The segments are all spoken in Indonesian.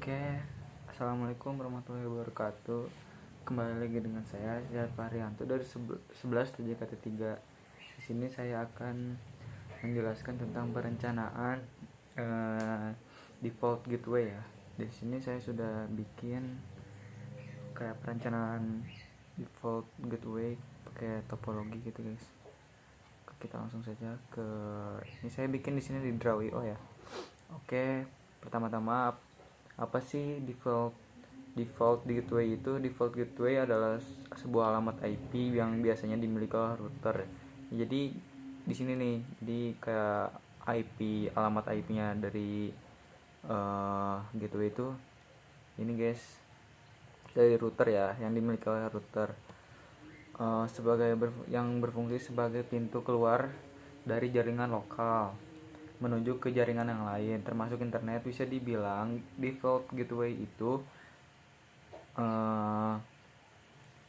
Oke, assalamualaikum warahmatullahi wabarakatuh. Kembali lagi dengan saya Zahid Fahrianto dari 11 TJKT3. Di sini saya akan menjelaskan tentang perencanaan default gateway ya. Di sini saya sudah bikin kayak perencanaan default gateway pakai topologi gitu guys. Kita langsung saja ke ini, saya bikin di sini di Draw.io ya. Oke, pertama-tama apa sih default gateway itu? Default gateway adalah sebuah alamat IP yang biasanya dimiliki oleh router. Jadi di sini nih, di kayak alamat IP-nya dari gateway itu ini guys, dari router ya, yang dimiliki oleh router, yang berfungsi sebagai pintu keluar dari jaringan lokal menuju ke jaringan yang lain, termasuk internet. Bisa dibilang default gateway itu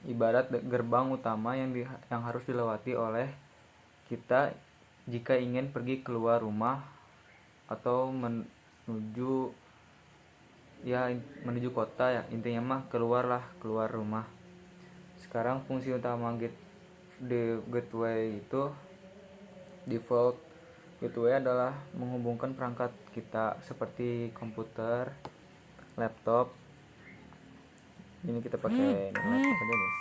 ibarat gerbang utama yang harus dilewati oleh kita jika ingin pergi keluar rumah atau menuju kota ya, intinya mah keluar rumah. Sekarang fungsi utama gateway itu, default gateway adalah menghubungkan perangkat kita seperti komputer, laptop. Ini kita pakai laptop aja guys.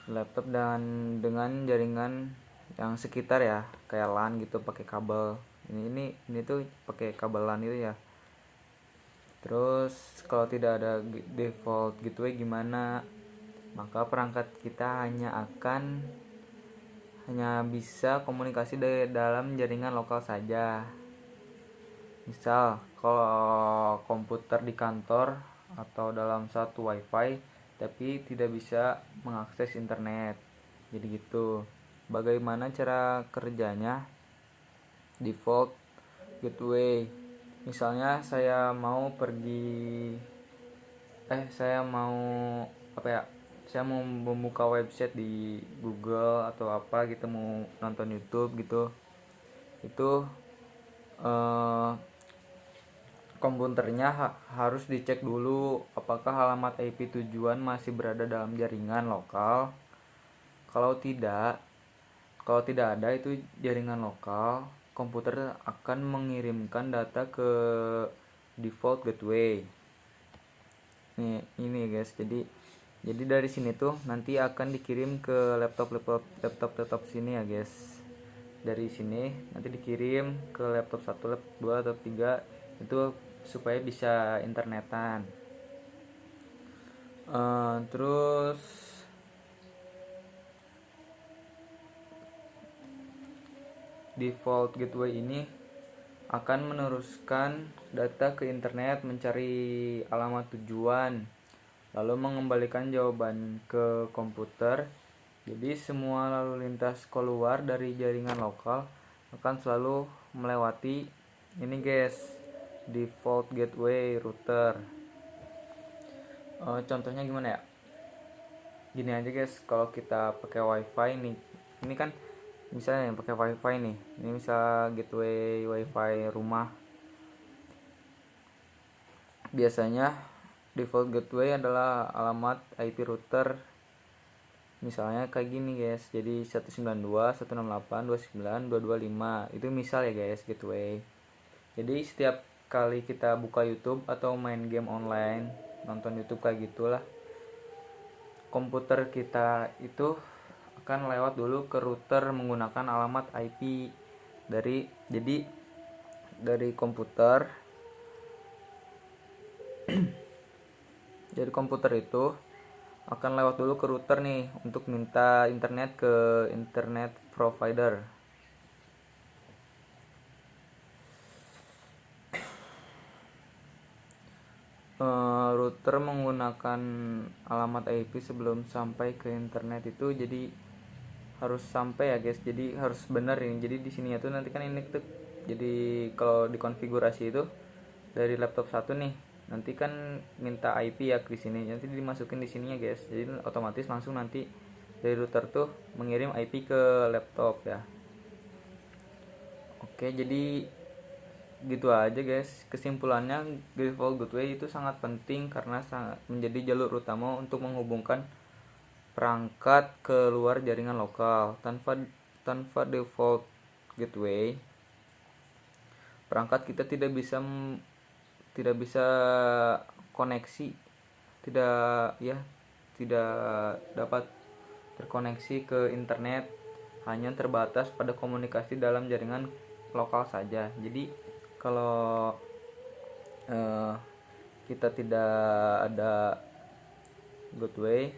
Laptop dan dengan jaringan yang sekitar ya, kayak LAN gitu, pakai kabel. Ini tuh pakai kabel LAN itu ya. Terus kalau tidak ada default gateway gimana? Maka perangkat kita hanya bisa komunikasi dalam jaringan lokal saja. Misal kalau komputer di kantor atau dalam satu wifi, tapi tidak bisa mengakses internet. Jadi gitu. Bagaimana cara kerjanya default gateway? Misalnya saya mau saya mau membuka website di Google atau apa gitu, mau nonton YouTube gitu. Itu komputernya harus dicek dulu apakah alamat IP tujuan masih berada dalam jaringan lokal. Kalau tidak ada itu jaringan lokal, komputer akan mengirimkan data ke default gateway. Ini guys, jadi dari sini tuh nanti akan dikirim ke laptop sini ya guys. Dari sini nanti dikirim ke laptop 1, laptop 2 atau 3 itu supaya bisa internetan. Terus default gateway ini akan meneruskan data ke internet, mencari alamat tujuan, lalu mengembalikan jawaban ke komputer. Jadi semua lalu lintas keluar dari jaringan lokal akan selalu melewati ini guys, default gateway router. Contohnya gimana ya? Gini aja guys, kalau kita pakai wifi nih, ini kan misalnya yang pakai wifi nih, ini misal gateway wifi rumah. Biasanya default gateway adalah alamat IP router, misalnya kayak gini guys. Jadi 192.168.29.225 itu misal ya guys, gateway. Jadi setiap kali kita buka YouTube atau main game online, nonton YouTube kayak gitulah, komputer kita itu akan lewat dulu ke router menggunakan alamat IP dari komputer. Dari komputer itu akan lewat dulu ke router nih untuk minta internet ke internet provider. Router menggunakan alamat IP sebelum sampai ke internet itu, jadi harus sampai ya guys. Jadi harus benar ini. Jadi di sini tuh nanti kan ini tuh, jadi kalau dikonfigurasi itu dari laptop 1 nih, nanti kan minta IP ya di sini, nanti dimasukin di sininya guys. Jadi otomatis langsung nanti dari router tuh mengirim IP ke laptop ya. Oke, jadi gitu aja guys. Kesimpulannya, default gateway itu sangat penting karena sangat menjadi jalur utama untuk menghubungkan perangkat ke luar jaringan lokal. Tanpa default gateway, perangkat kita tidak bisa koneksi, tidak dapat terkoneksi ke internet, hanya terbatas pada komunikasi dalam jaringan lokal saja. Jadi kalau kita tidak ada gateway,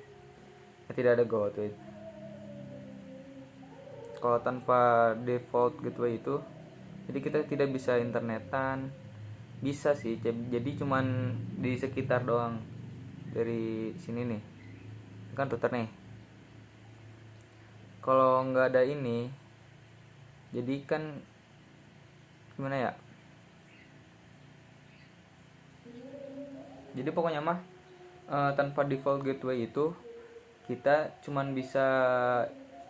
kalau tanpa default gateway itu, jadi kita tidak bisa internetan. Bisa sih, jadi cuman di sekitar doang. Dari sini nih kan router nih, kalau nggak ada ini jadi kan gimana ya, jadi pokoknya mah tanpa default gateway itu kita cuman bisa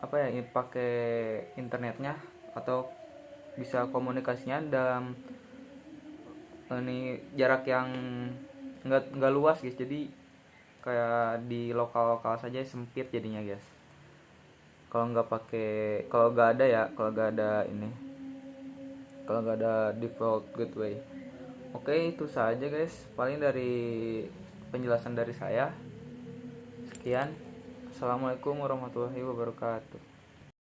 pakai internetnya atau bisa komunikasinya dalam ini jarak yang nggak luas guys. Jadi kayak di lokal saja sempit jadinya guys. Kalau nggak ada ya, kalau nggak ada default gateway. Oke, itu saja guys, paling dari penjelasan dari saya. Sekian, assalamualaikum warahmatullahi wabarakatuh.